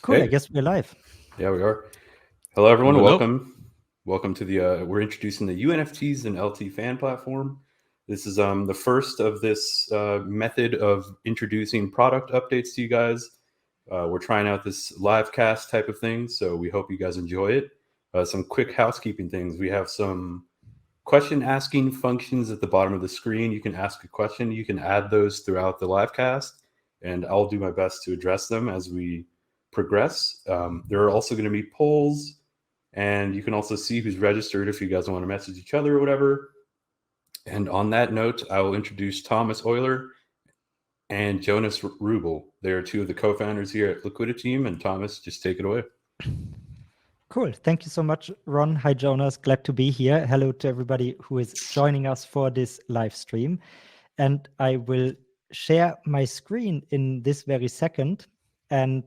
Cool. I Hey, guess we're live. yeah, we are. Hello, everyone. Hello. Welcome to the. We're introducing the uNFTs and LT Fan Platform. This is the first of this method of introducing product updates to you guys. We're trying out this live cast type of thing, so we hope you guys enjoy it. Some quick housekeeping things. We have some question asking functions at the bottom of the screen. You can ask a question. You can add those throughout the live cast, and I'll do my best to address them as we progress. There are also going to be polls, and you can also see who's registered if you guys want to message each other or whatever. And on that note, I will introduce Thomas Euler and Jonas Rubel. They are two of the co-founders here at Liquiditeam, and Thomas, just take it away. Cool. Thank you so much, Ron. Hi, Jonas. Glad to be here. Hello to everybody who is joining us for this live stream. And I will share my screen in this very second and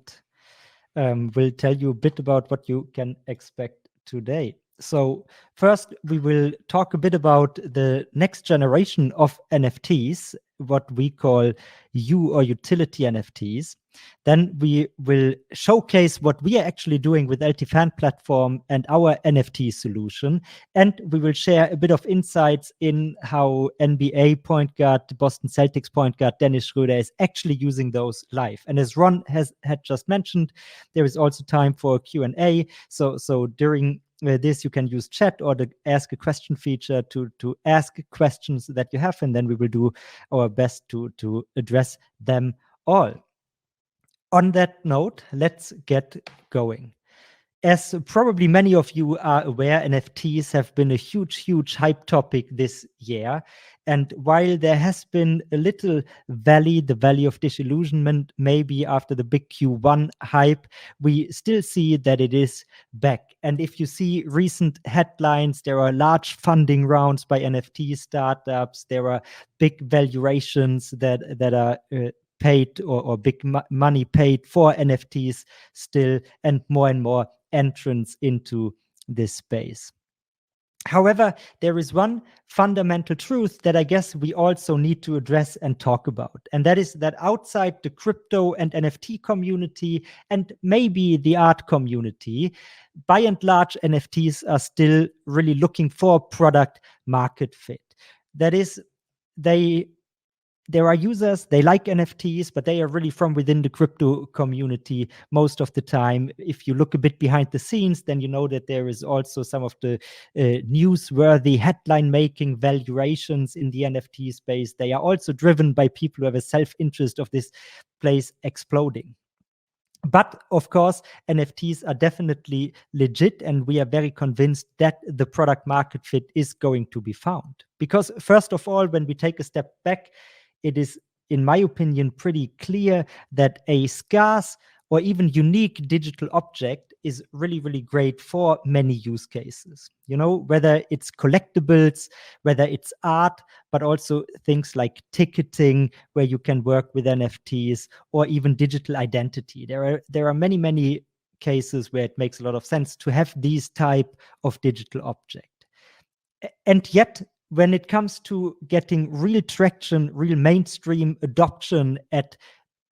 will tell you a bit about what you can expect today. So first, we will talk a bit about the next generation of NFTs, what we call utility NFTs. Then we will showcase what we are actually doing with LT Fan Platform and our NFT solution. And we will share a bit of insights in how NBA point guard, Boston Celtics point guard, Dennis Schröder is actually using those live. And as Ron had just mentioned, there is also time for a Q&A. So during this, you can use chat or the ask a question feature to ask questions that you have, and then we will do our best to address them all. On that note, let's get going. As probably many of you are aware, NFTs have been a huge hype topic this year. And while there has been a little the valley of disillusionment, maybe after the big Q1 hype, we still see that it is back. And if you see recent headlines, there are large funding rounds by NFT startups. There are big valuations that are paid or big money paid for NFTs still, and more entrance into this space. However, there is one fundamental truth that I guess we also need to address and talk about. And that is that outside the crypto and NFT community, and maybe the art community, by and large, NFTs are still really looking for product market fit. That is, there are users, they like NFTs, but they are really from within the crypto community most of the time. If you look a bit behind the scenes, then you know that there is also some of the newsworthy headline-making valuations in the NFT space. They are also driven by people who have a self-interest of this place exploding. But of course, NFTs are definitely legit, and we are very convinced that the product market fit is going to be found. Because first of all, when we take a step back, it is, in my opinion, pretty clear that a scarce or even unique digital object is really great for many use cases. You know, whether it's collectibles, whether it's art, but also things like ticketing, where you can work with NFTs, or even digital identity. There are many cases where it makes a lot of sense to have these type of digital object. And yet, when it comes to getting real traction, real mainstream adoption at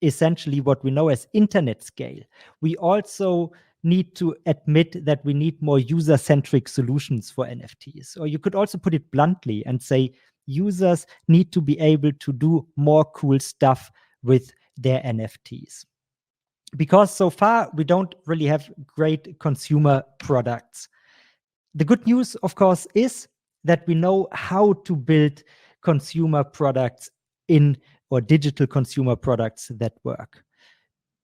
essentially what we know as internet scale, we also need to admit that we need more user-centric solutions for NFTs. Or you could also put it bluntly and say users need to be able to do more cool stuff with their NFTs. Because so far, we don't really have great consumer products. The good news, of course, is that we know how to build consumer products or digital consumer products that work.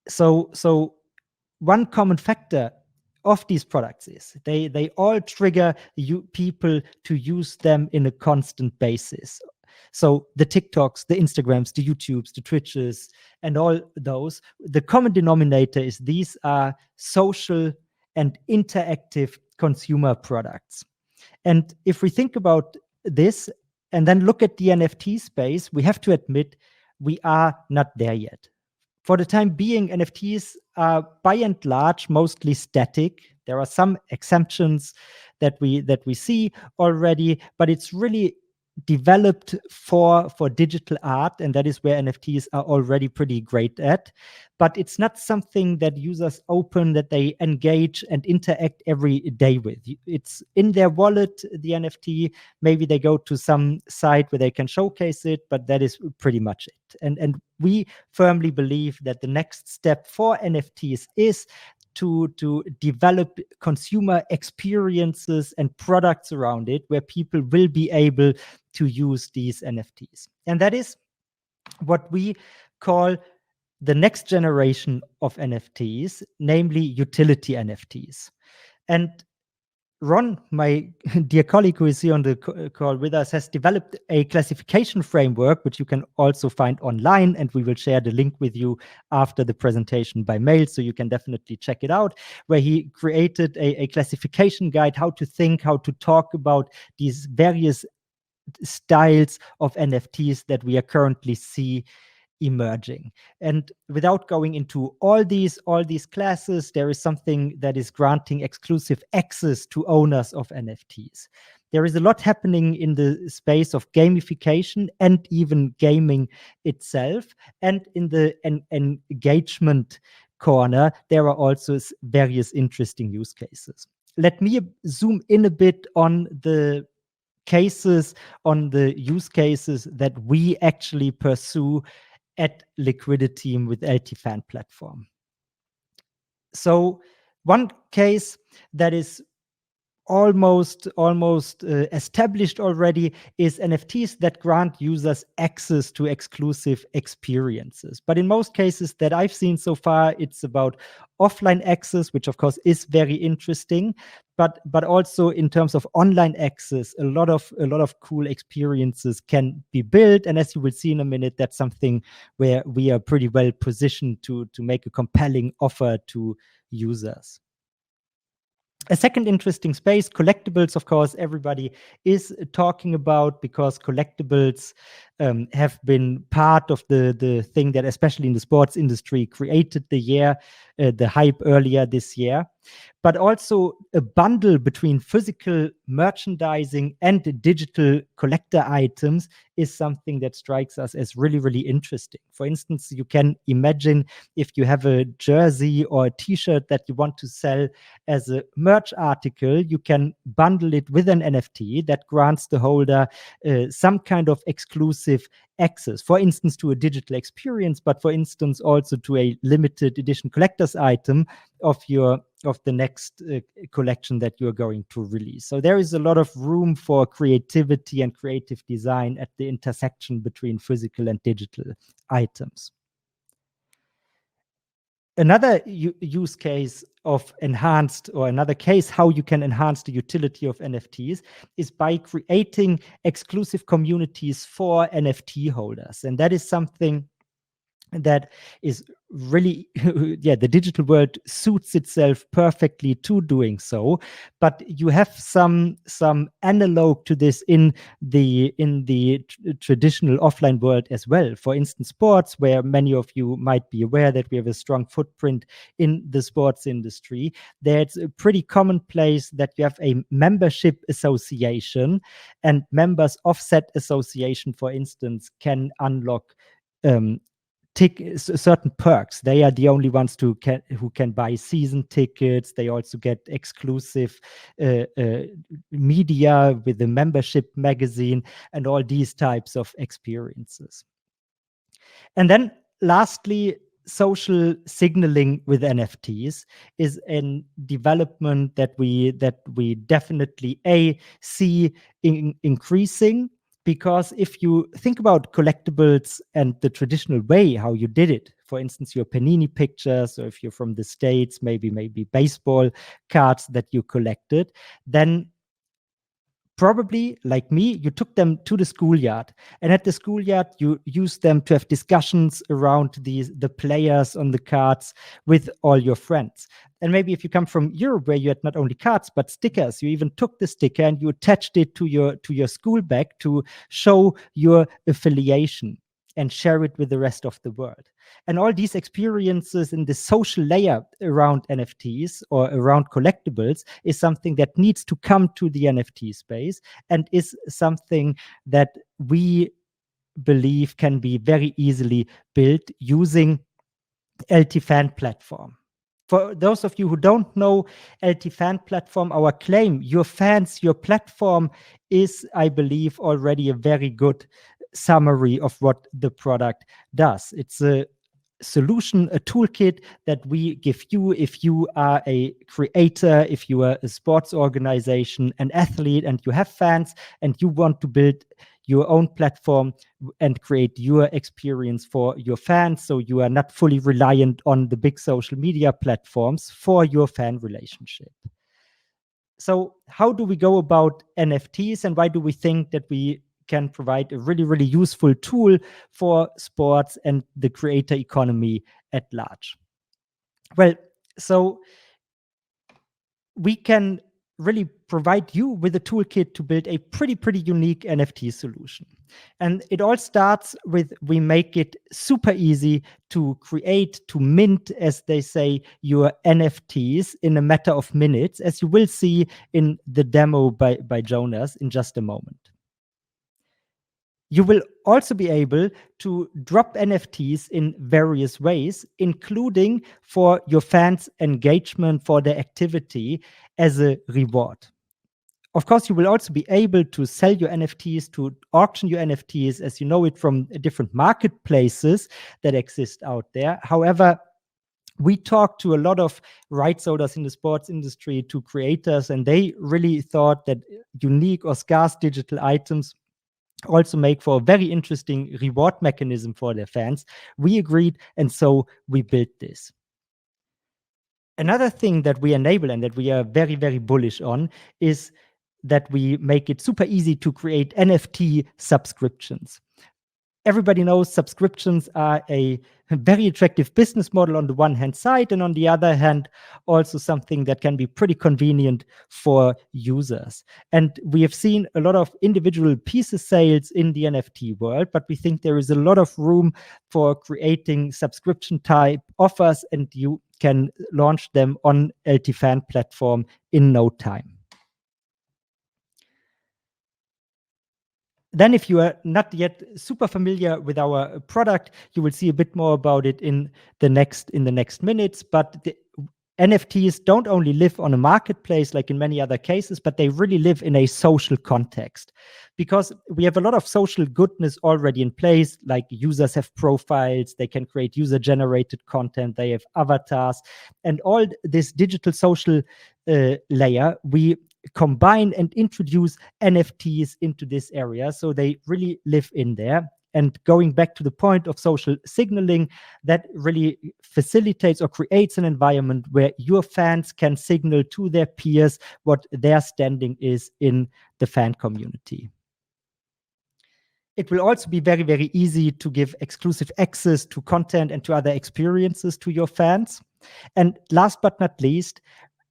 So one common factor of these products is they all trigger people to use them in a constant basis. So the TikToks, the Instagrams, the YouTubes, the Twitches, and all those, the common denominator is these are social and interactive consumer products. And if we think about this and then look at the NFT space, we have to admit we are not there yet. For the time being, NFTs are by and large mostly static. There are some exemptions that we see already, but it's really developed for digital art, and that is where NFTs are already pretty great at. But it's not something that users open, that they engage and interact every day with. It's in their wallet, the NFT. Maybe they go to some site where they can showcase it, but that is pretty much it. And we firmly believe that the next step for NFTs is to develop consumer experiences and products around it where people will be able to use these NFTs. And that is what we call the next generation of NFTs, namely utility NFTs. And Ron, my dear colleague who is here on the call with us, has developed a classification framework, which you can also find online, and we will share the link with you after the presentation by mail, so you can definitely check it out, where he created a classification guide, how to think, how to talk about these various styles of NFTs that we are currently see emerging. And without going into all these classes, there is something that is granting exclusive access to owners of NFTs. There is a lot happening in the space of gamification and even gaming itself. And in the engagement corner, there are also various interesting use cases. Let me zoom in a bit on the cases, on the use cases that we actually pursue at Liquiditeam with LT Fan Platform. So one case that is almost established already is NFTs that grant users access to exclusive experiences. But in most cases that I've seen so far, it's about offline access, which of course is very interesting, but also in terms of online access, a lot of cool experiences can be built. And as you will see in a minute, that's something where we are pretty well positioned to make a compelling offer to users. A second interesting space, collectibles, of course, everybody is talking about, because collectibles have been part of the thing that, especially in the sports industry, created the hype earlier this year. But also a bundle between physical merchandising and digital collector items is something that strikes us as really, really interesting. For instance, you can imagine if you have a jersey or a t-shirt that you want to sell as a merch article, you can bundle it with an NFT that grants the holder some kind of exclusive access, for instance, to a digital experience, but for instance, also to a limited edition collector's item of the next collection that you're going to release. So there is a lot of room for creativity and creative design at the intersection between physical and digital items. Another use case of enhanced, or another case how you can enhance the utility of NFTs, is by creating exclusive communities for NFT holders. And that is something that is really, yeah, the digital world suits itself perfectly to doing so. But you have some analog to this in the traditional offline world as well. For instance, sports, where many of you might be aware that we have a strong footprint in the sports industry. There's a pretty commonplace that you have a membership association, and members of said association, for instance, can unlock certain perks. They are the only ones who can buy season tickets. They also get exclusive media with the membership magazine and all these types of experiences. And then lastly, social signaling with NFTs is a development that we definitely see increasing. Because if you think about collectibles and the traditional way how you did it, for instance, your Panini pictures, or if you're from the States, maybe baseball cards that you collected, then probably, like me, you took them to the schoolyard, and at the schoolyard you used them to have discussions around the players on the cards with all your friends. And maybe if you come from Europe, where you had not only cards but stickers, you even took the sticker and you attached it to your school bag to show your affiliation. and share it with the rest of the world. And all these experiences in the social layer around NFTs or around collectibles is something that needs to come to the NFT space, and is something that we believe can be very easily built using LT Fan Platform. For those of you who don't know LT Fan Platform, our claim, your fans, your platform, is, I believe, already a very good summary of what the product does. It's a solution, a toolkit that we give you if you are a creator, if you are a sports organization, an athlete, and you have fans and you want to build your own platform and create your experience for your fans, so you are not fully reliant on the big social media platforms for your fan relationship. So how do we go about NFTs, and why do we think that we can provide a really, really useful tool for sports and the creator economy at large? Well, so we can really provide you with a toolkit to build a pretty unique NFT solution. And it all starts with, we make it super easy to create, to mint, as they say, your NFTs in a matter of minutes, as you will see in the demo by Jonas in just a moment. You will also be able to drop NFTs in various ways, including for your fans' engagement for their activity as a reward. Of course, you will also be able to sell your NFTs, to auction your NFTs, as you know it from different marketplaces that exist out there. However, we talked to a lot of rights holders in the sports industry, to creators, and they really thought that unique or scarce digital items also make for a very interesting reward mechanism for their fans. We agreed, and so we built this. Another thing that we enable and that we are very bullish on is that we make it super easy to create NFT subscriptions. Everybody knows subscriptions are a very attractive business model on the one hand side, and on the other hand, also something that can be pretty convenient for users. And we have seen a lot of individual pieces sales in the NFT world, but we think there is a lot of room for creating subscription type offers, and you can launch them on LT Fan Platform in no time. Then, if you are not yet super familiar with our product, you will see a bit more about it in the next minutes. But the NFTs don't only live on a marketplace like in many other cases, but they really live in a social context, because we have a lot of social goodness already in place. Like, users have profiles, they can create user-generated content, they have avatars, and all this digital social layer, we combine and introduce NFTs into this area, so they really live in there. And going back to the point of social signaling, that really facilitates or creates an environment where your fans can signal to their peers what their standing is in the fan community. It will also be very easy to give exclusive access to content and to other experiences to your fans. And last but not least,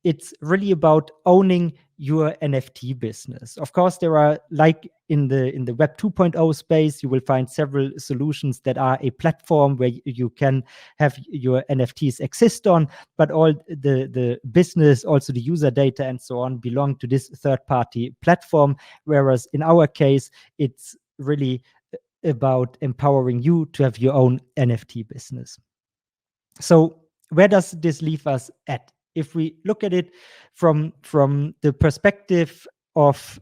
it's really about owning your NFT business. Of course, there are, like in the Web 2.0 space, you will find several solutions that are a platform where you can have your NFTs exist on, but all the business, also the user data and so on, belong to this third-party platform. Whereas in our case, it's really about empowering you to have your own NFT business. So where does this leave us at? If we look at it from the perspective of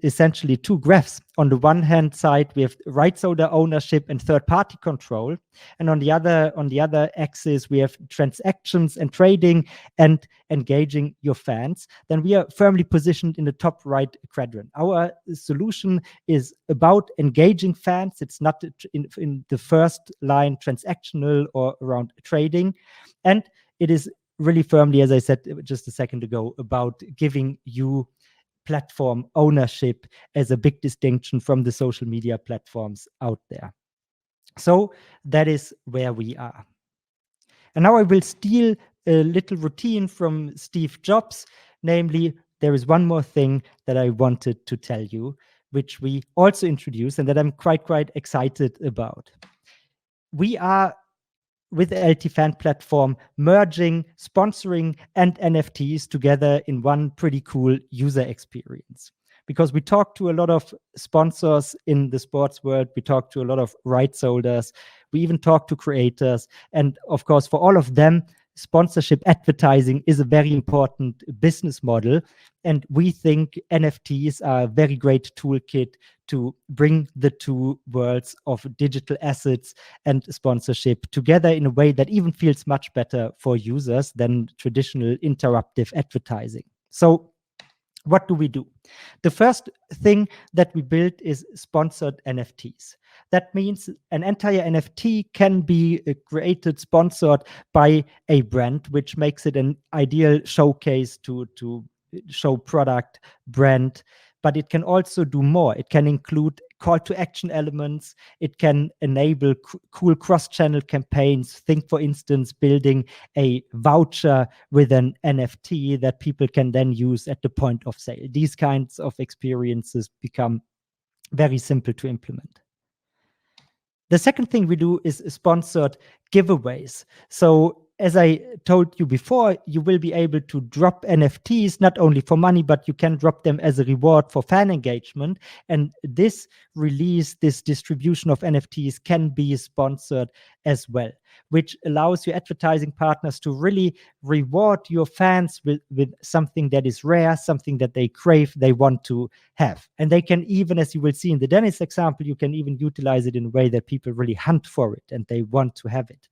essentially two graphs. On the one hand side, we have rights holder ownership and third-party control, and on the other axis, we have transactions and trading and engaging your fans. Then we are firmly positioned in the top right quadrant. Our solution is about engaging fans. It's not in the first line transactional or around trading, and it is really firmly, as I said just a second ago, about giving you platform ownership as a big distinction from the social media platforms out there. So that is where we are. And now I will steal a little routine from Steve Jobs, namely, there is one more thing that I wanted to tell you. which we also introduced and that I'm quite excited about. We are, with the LT Fan Platform, merging sponsoring and NFTs together in one pretty cool user experience. Because we talk to a lot of sponsors in the sports world, we talk to a lot of rights holders, we even talk to creators. And of course, for all of them, sponsorship advertising is a very important business model. And we think NFTs are a very great toolkit to bring the two worlds of digital assets and sponsorship together in a way that even feels much better for users than traditional interruptive advertising. So what do we do? The first thing that we built is sponsored NFTs. That means an entire NFT can be created, sponsored by a brand, which makes it an ideal showcase to show product, brand, but it can also do more. It can include call to action elements. It can enable cool cross-channel campaigns. Think, for instance, building a voucher with an NFT that people can then use at the point of sale. These kinds of experiences become very simple to implement. The second thing we do is sponsored giveaways. So as I told you before, you will be able to drop NFTs not only for money, but you can drop them as a reward for fan engagement. And this release, this distribution of NFTs can be sponsored as well, which allows your advertising partners to really reward your fans with something that is rare, something that they crave, they want to have. And they can even, as you will see in the Dennis example, you can even utilize it in a way that people really hunt for it and they want to have it.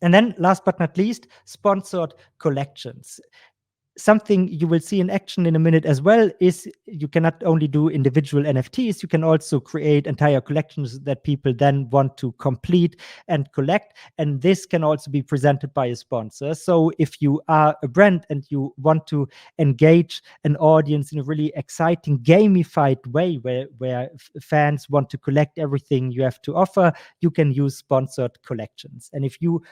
And then last but not least, sponsored collections. Something you will see in action in a minute as well is you can not only do individual NFTs, you can also create entire collections that people then want to complete and collect. And this can also be presented by a sponsor. So if you are a brand and you want to engage an audience in a really exciting gamified way where fans want to collect everything you have to offer, you can use sponsored collections. And if you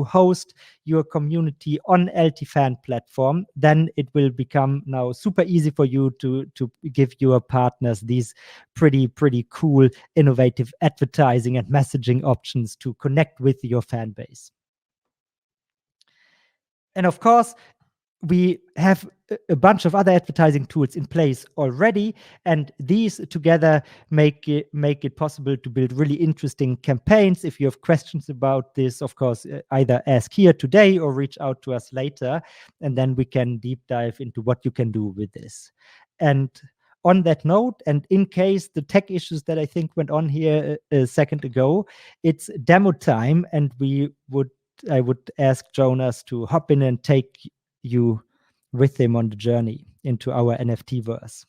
host your community on LT Fan Platform, then it will become now super easy for you to give your partners these pretty cool, innovative advertising and messaging options to connect with your fan base. And of course, we have a bunch of other advertising tools in place already, and these together make it possible to build really interesting campaigns. If you have questions about this, of course, either ask here today or reach out to us later, and then we can deep dive into what you can do with this. And on that note, and in case the tech issues that I think went on here a second ago, it's demo time, and I would ask Jonas to hop in and take you with him on the journey into our NFT verse.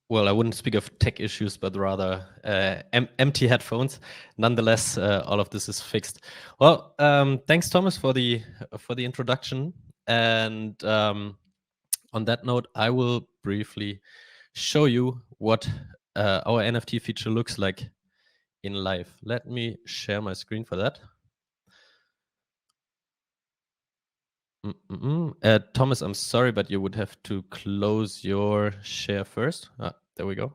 Well, I wouldn't speak of tech issues, but rather empty headphones. Nonetheless, all of this is fixed. Well, thanks, Thomas, for the introduction. And on that note, I will briefly show you what our NFT feature looks like in live. Let me share my screen for that. Thomas, I'm sorry, but you would have to close your share first. There we go.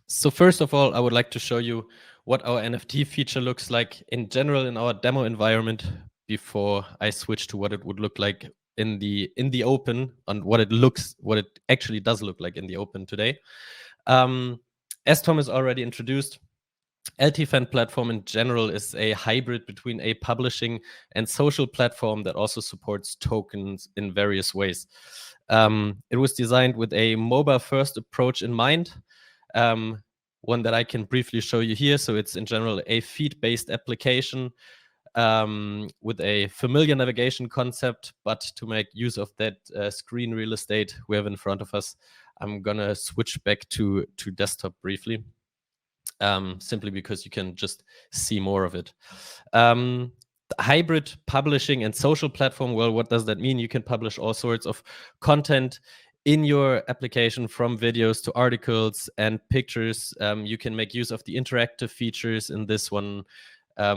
So first of all, I would like to show you what our NFT feature looks like in general in our demo environment before I switch to what it would look like in the open, and what it actually does look like in the open today. As Thomas already introduced, LT Fan Platform in general is a hybrid between a publishing and social platform that also supports tokens in various ways. It was designed with a mobile-first approach in mind, one that I can briefly show you here. So it's in general a feed-based application with a familiar navigation concept, but to make use of that screen real estate we have in front of us, I'm gonna switch back to desktop briefly. Simply because you can just see more of it. Hybrid publishing and social platform, well, what does that mean? You can publish all sorts of content in your application, from videos to articles and pictures. You can make use of the interactive features in this one.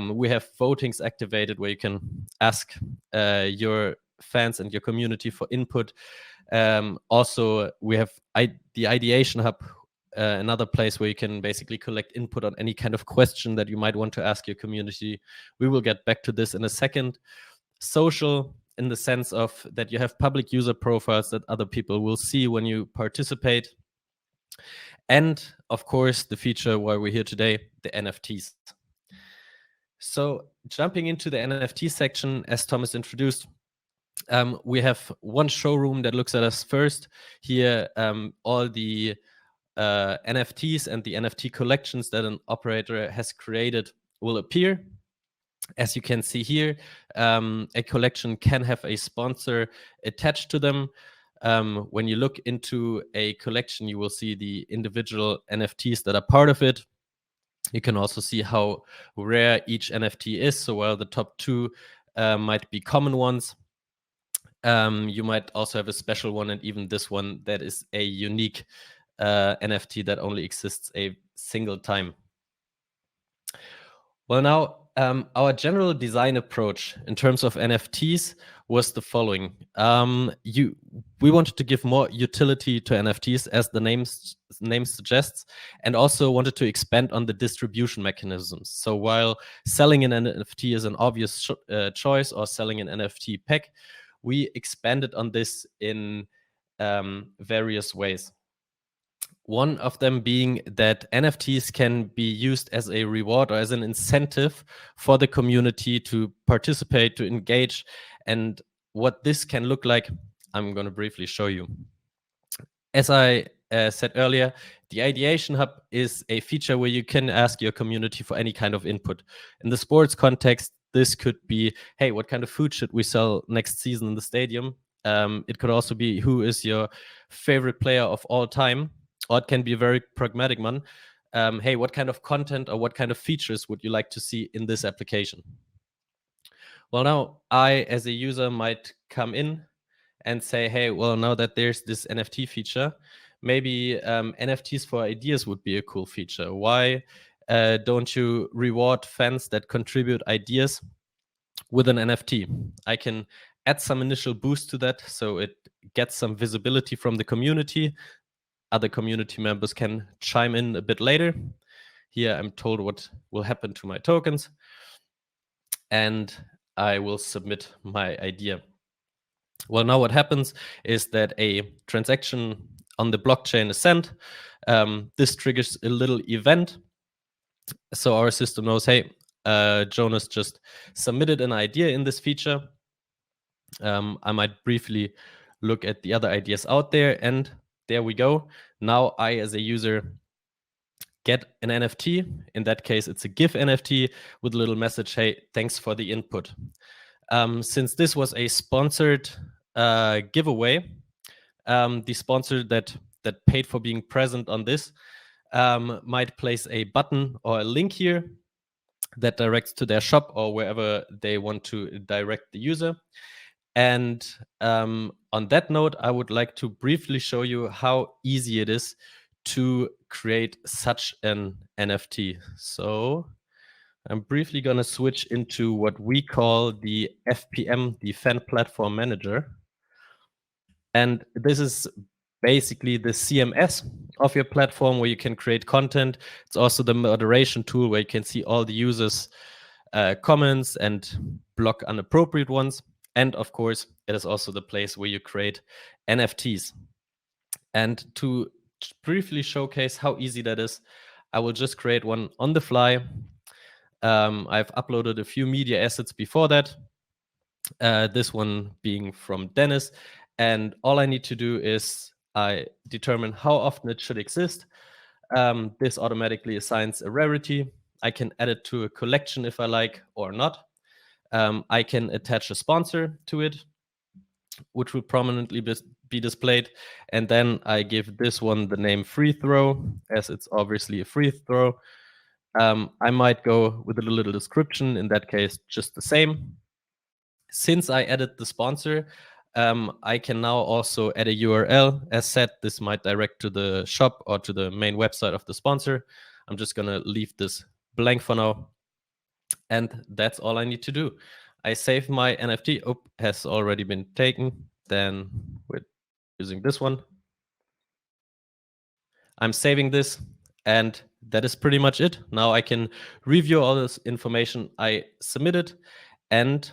We have votings activated where you can ask your fans and your community for input. Also, we have the Ideation Hub, another place where you can basically collect input on any kind of question that you might want to ask your community. We will get back to this in a second. Social, in the sense of that you have public user profiles that other people will see when you participate. And of course, the feature why we're here today, the NFTs. So jumping into the NFT section, as Thomas introduced, we have one showroom that looks at us first. Here, all the NFTs and the NFT collections that an operator has created will appear. As you can see here, a collection can have a sponsor attached to them. When you look into a collection, you will see the individual NFTs that are part of it. You can also see how rare each NFT is. So while the top two might be common ones, you might also have a special one, and even this one that is a unique NFT that only exists a single time. Well, now, our general design approach in terms of NFTs was the following. We wanted to give more utility to NFTs, as the name suggests, and also wanted to expand on the distribution mechanisms. So while selling an NFT is an obvious choice, or selling an NFT pack, we expanded on this in various ways. One of them being that NFTs can be used as a reward or as an incentive for the community to participate, to engage. And what this can look like, I'm going to briefly show you. As I said earlier, the Ideation Hub is a feature where you can ask your community for any kind of input. In the sports context, this could be, hey, what kind of food should we sell next season in the stadium? It could also be, who is your favorite player of all time? Or it can be a very pragmatic one. Hey, what kind of content or what kind of features would you like to see in this application? Well, now I, as a user, might come in and say, hey, well, now that there's this NFT feature, maybe NFTs for ideas would be a cool feature. Why don't you reward fans that contribute ideas with an NFT? I can add some initial boost to that, so it gets some visibility from the community. Other community members can chime in a bit later. Here I'm told what will happen to my tokens, and I will submit my idea. Well, now what happens is that a transaction on the blockchain is sent. This triggers a little event. So our system knows, hey, Jonas just submitted an idea in this feature. I might briefly look at the other ideas out there, and there we go. Now I, as a user, get an NFT. In that case, it's a GIF NFT with a little message, hey, thanks for the input. Since this was a sponsored giveaway, the sponsor that paid for being present on this might place a button or a link here that directs to their shop or wherever they want to direct the user. And on that note, I would like to briefly show you how easy it is to create such an NFT. So I'm briefly going to switch into what we call the FPM, the Fan Platform Manager. And this is basically the CMS of your platform where you can create content. It's also the moderation tool where you can see all the users' comments and block inappropriate ones. And of course, it is also the place where you create NFTs. And to briefly showcase how easy that is, I will just create one on the fly. I've uploaded a few media assets before that, this one being from Dennis. And all I need to do is I determine how often it should exist. This automatically assigns a rarity. I can add it to a collection if I like or not. I can attach a sponsor to it, which will prominently be displayed. And then I give this one the name free throw, as it's obviously a free throw. I might go with a little description, in that case, just the same. Since I added the sponsor, I can now also add a URL. As said, this might direct to the shop or to the main website of the sponsor. I'm just going to leave this blank for now. And that's all I need to do. I save my NFT. Oh, has already been taken. Then we're using this one. I'm saving this, and that is pretty much it. Now I can review all this information I submitted and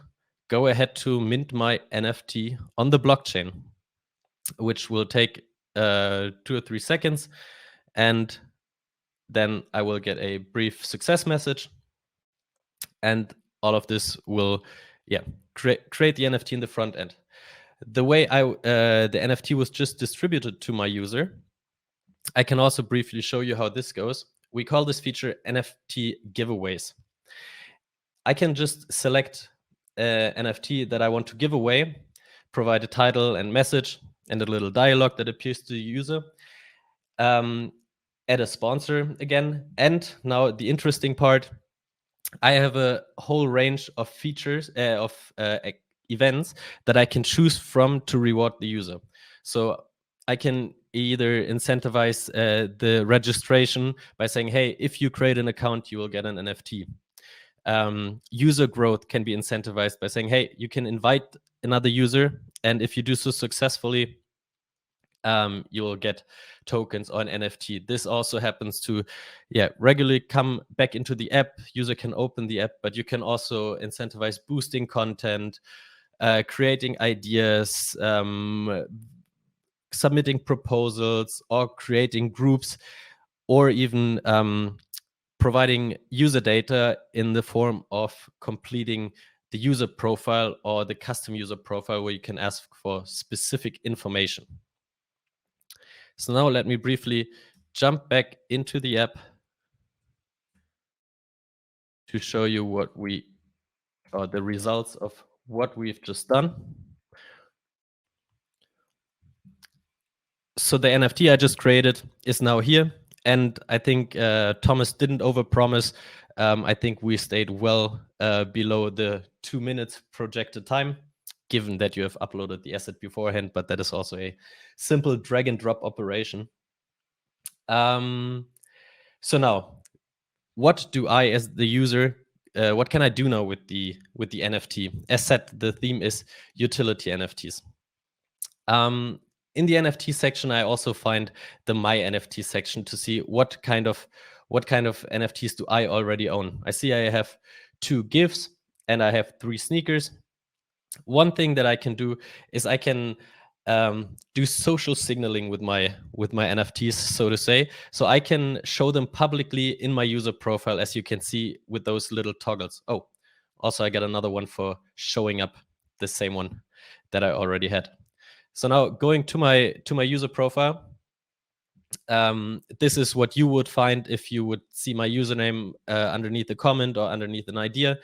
go ahead to mint my NFT on the blockchain, which will take 2 or 3 seconds. And then I will get a brief success message. And all of this will, create the NFT in the front end. The way the NFT was just distributed to my user, I can also briefly show you how this goes. We call this feature NFT giveaways. I can just select NFT that I want to give away, provide a title and message and a little dialogue that appears to the user, add a sponsor again. And now the interesting part, I have a whole range of features, events that I can choose from to reward the user. So I can either incentivize the registration by saying, hey, if you create an account, you will get an NFT. User growth can be incentivized by saying, hey, you can invite another user, and if you do so successfully, you will get tokens or an NFT. This also happens to regularly come back into the app. User can open the app, but you can also incentivize boosting content, creating ideas, submitting proposals, or creating groups, or even providing user data in the form of completing the user profile or the custom user profile, where you can ask for specific information. So now let me briefly jump back into the app to show you the results of what we've just done. So the NFT I just created is now here. And I think Thomas didn't overpromise. I think we stayed well below the 2 minutes projected time, given that you have uploaded the asset beforehand, but that is also a simple drag and drop operation. So now, what do I, as the user, what can I do now with the NFT? As said, the theme is utility NFTs. In the NFT section, I also find the My NFT section to see what kind of NFTs do I already own. I see I have 2 GIFs and I have 3 sneakers. One thing that I can do is I can do social signaling with my NFTs, so to say. So I can show them publicly in my user profile, as you can see with those little toggles. Oh, also I got another one for showing up the same one that I already had. So now going to my user profile, this is what you would find if you would see my username underneath a comment or underneath an idea,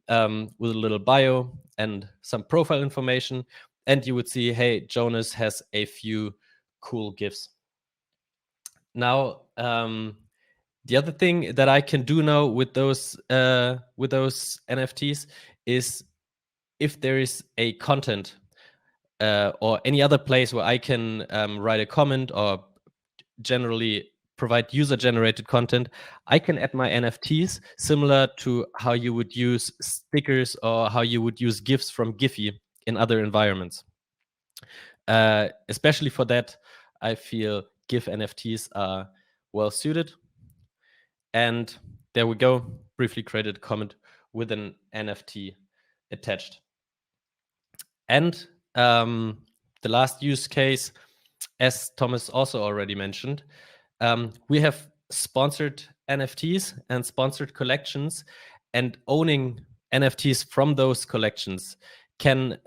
with a little bio and some profile information. And you would see, hey, Jonas has a few cool GIFs. Now, the other thing that I can do now with those NFTs is, if there is a content or any other place where I can write a comment or generally provide user-generated content, I can add my NFTs, similar to how you would use stickers or how you would use GIFs from Giphy in other environments. Especially for that, I feel GIF NFTs are well suited. And there we go, briefly created a comment with an NFT attached. And the last use case, as Thomas also already mentioned, we have sponsored NFTs and sponsored collections, and owning NFTs from those collections can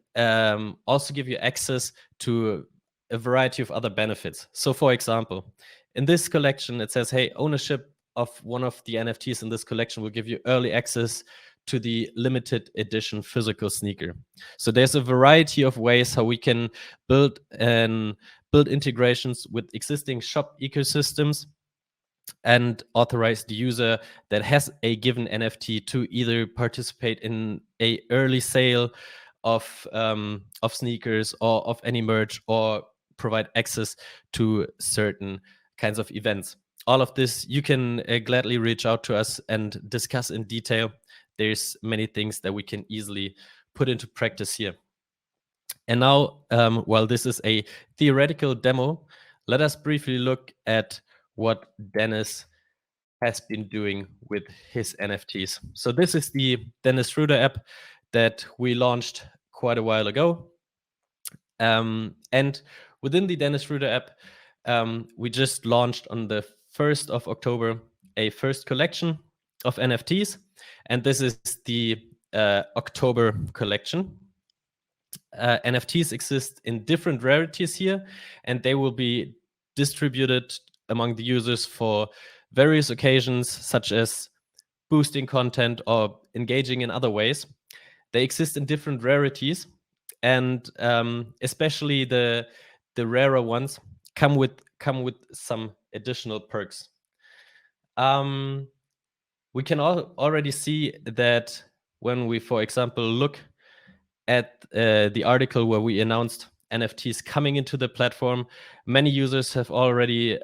also give you access to a variety of other benefits. So for example, in this collection, it says, hey, ownership of one of the NFTs in this collection will give you early access to the limited edition physical sneaker. So there's a variety of ways how we can build integrations with existing shop ecosystems and authorize the user that has a given NFT to either participate in a early sale of sneakers or of any merch, or provide access to certain kinds of events. All of this you can gladly reach out to us and discuss in detail. There's many things that we can easily put into practice here. And now, while this is a theoretical demo, let us briefly look at what Dennis has been doing with his NFTs. So this is the Dennis Schröder app that we launched quite a while ago. And within the Dennis Schröder app, we just launched on the 1st of October a first collection of NFTs. And this is the October collection. NFTs exist in different rarities here, and they will be distributed among the users for various occasions, such as boosting content or engaging in other ways. They exist in different rarities, and especially the rarer ones come with some additional perks. We can already see that when we, for example, look at the article where we announced NFTs coming into the platform, many users have already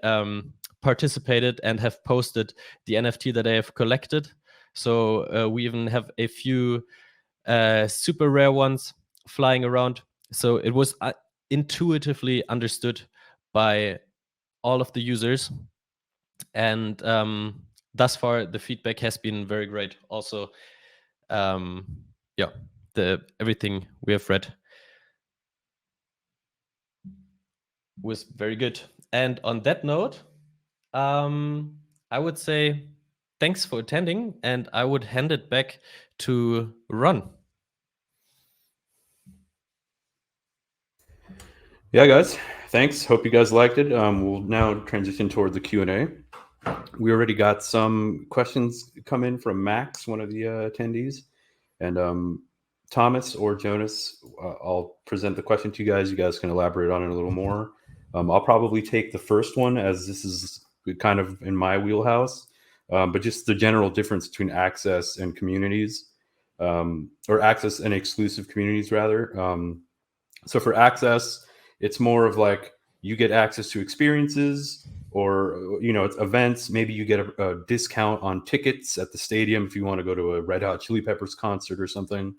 participated and have posted the NFT that they have collected. So we even have a few super rare ones flying around. So it was intuitively understood by all of the users. And thus far, the feedback has been very great. Also, everything we have read was very good. And on that note, I would say thanks for attending, and I would hand it back to Ron. Yeah, guys, thanks. Hope you guys liked it. We'll now transition toward the Q&A. We already got some questions come in from Max, one of the attendees, and Thomas or Jonas. I'll present the question to you guys. You guys can elaborate on it a little more. I'll probably take the first one, as this is kind of in my wheelhouse, but just the general difference between access and communities, or access and exclusive communities, rather. So for access, it's more of like you get access to experiences, or it's events. Maybe you get a discount on tickets at the stadium if you want to go to a Red Hot Chili Peppers concert or something.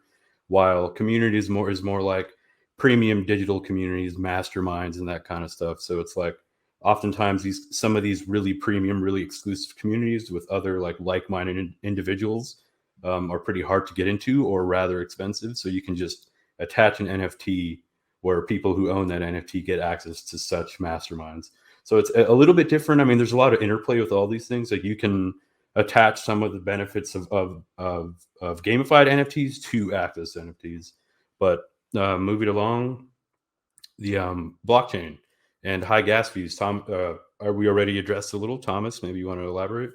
While communities is more like premium digital communities, masterminds, and that kind of stuff. So it's like oftentimes some of these really premium, really exclusive communities with other like-minded individuals are pretty hard to get into, or rather expensive. So you can just attach an NFT where people who own that NFT get access to such masterminds. So it's a little bit different. I mean, there's a lot of interplay with all these things. Like you can attach some of the benefits of gamified NFTs to access NFTs. But moving along, the blockchain and high gas fees. Tom, are we already addressed a little? Thomas, maybe you want to elaborate?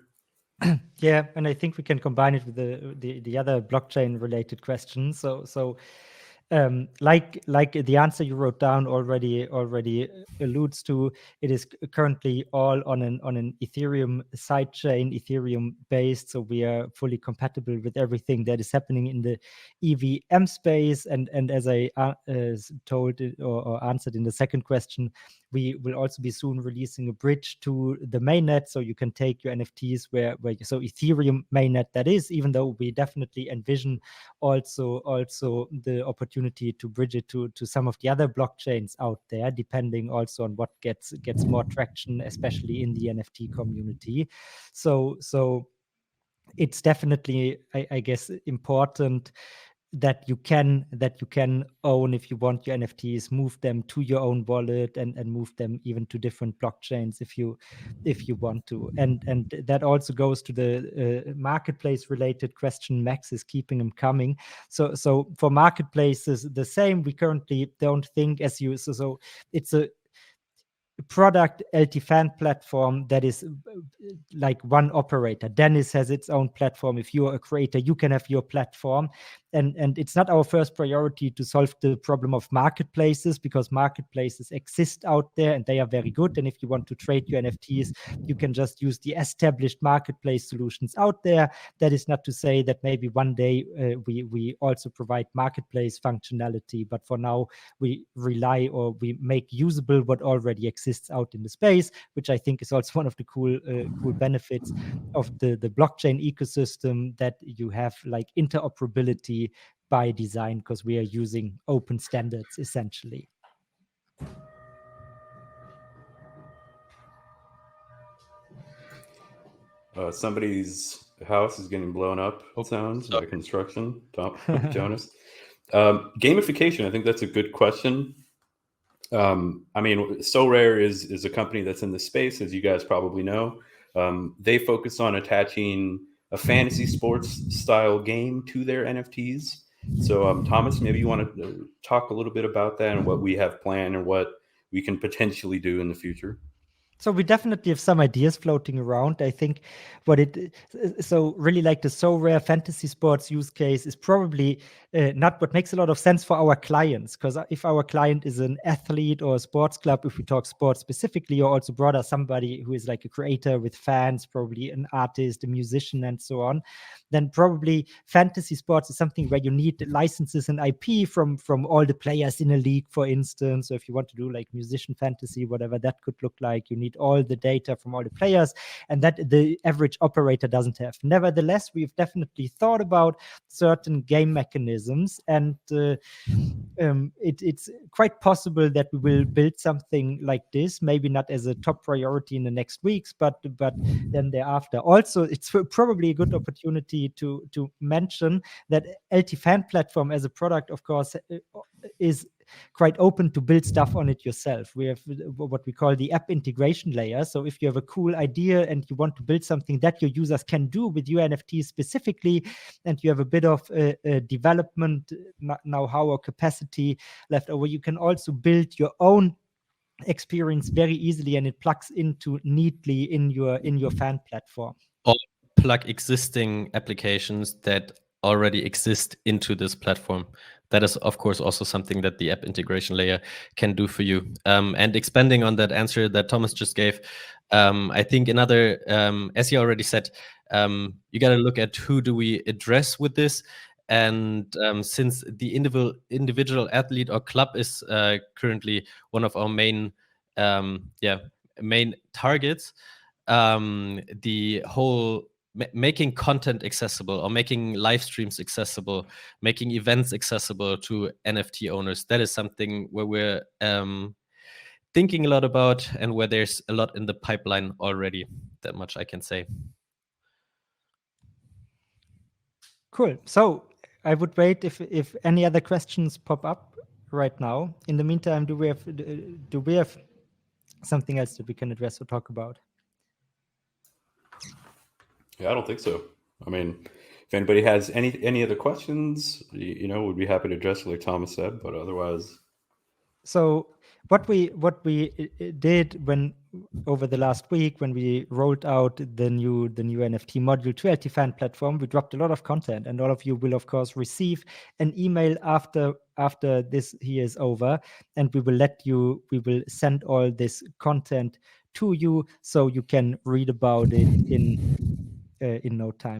Yeah, and I think we can combine it with the other blockchain related questions. So like the answer you wrote down already alludes to, it is currently all on an Ethereum sidechain, Ethereum based. So we are fully compatible with everything that is happening in the EVM space. And as I told or answered in the second question, we will also be soon releasing a bridge to the mainnet, so you can take your NFTs where so Ethereum mainnet, that is, even though we definitely envision also the opportunity to bridge it to some of the other blockchains out there, depending also on what gets more traction, especially in the NFT community. So it's definitely, I guess, important that you can own, if you want your NFTs, move them to your own wallet and move them even to different blockchains if you want to. And that also goes to the marketplace related question. Max is keeping them coming. So for marketplaces, the same. We currently don't think as you. So it's a product LT Fan Platform that is like one operator. Dennis has its own platform. If you're a creator, you can have your platform, and it's not our first priority to solve the problem of marketplaces, because marketplaces exist out there and they are very good. And if you want to trade your NFTs, you can just use the established marketplace solutions out there. That is not to say that maybe one day we also provide marketplace functionality, but for now we rely, or we make usable what already exists out in the space, which I think is also one of the cool benefits of the blockchain ecosystem, that you have like interoperability by design, because we are using open standards essentially. Somebody's house is getting blown up, it sounds, by construction. Jonas. Gamification, I think that's a good question. I mean, SoRare is a company that's in the space, as you guys probably know. They focus on attaching a fantasy sports style game to their NFTs. So, Thomas, maybe you want to talk a little bit about that and what we have planned and what we can potentially do in the future. So we definitely have some ideas floating around. I think so really like the SoRare fantasy sports use case is probably not what makes a lot of sense for our clients, because if our client is an athlete or a sports club, if we talk sports specifically, or also broader, somebody who is like a creator with fans, probably an artist, a musician, and so on, then probably fantasy sports is something where you need licenses and IP from all the players in a league, for instance. So if you want to do like musician fantasy, whatever that could look like, you need all the data from all the players, and that the average operator doesn't have. Nevertheless, we've definitely thought about certain game mechanisms, and it's quite possible that we will build something like this, maybe not as a top priority in the next weeks, but then thereafter. Also, it's probably a good opportunity to mention that LT Fan Platform as a product, of course, is quite open to build stuff on it yourself. We have what we call the app integration layer. So if you have a cool idea and you want to build something that your users can do with uNFTs specifically, and you have a bit of development know-how or capacity left over, you can also build your own experience very easily, and it plugs into neatly in your fan platform. Or plug existing applications that already exist into this platform. That is, of course, also something that the app integration layer can do for you. And expanding on that answer that Thomas just gave, I think another, as he already said, you got to look at who do we address with this. And since the individual athlete or club is currently one of our main targets, the whole making content accessible, or making live streams accessible, making events accessible to NFT owners, that is something where we're thinking a lot about, and where there's a lot in the pipeline already. That much I can say. Cool. So I would wait if any other questions pop up right now. In the meantime, do we have something else that we can address or talk about? Yeah, I don't think so. I mean, if anybody has any other questions, we'd be happy to address it, like Thomas said. But otherwise, so what we did over the last week, when we rolled out the new NFT module to LT Fan Platform, we dropped a lot of content, and all of you will of course receive an email after this here is over, and we will send all this content to you, so you can read about it in no time.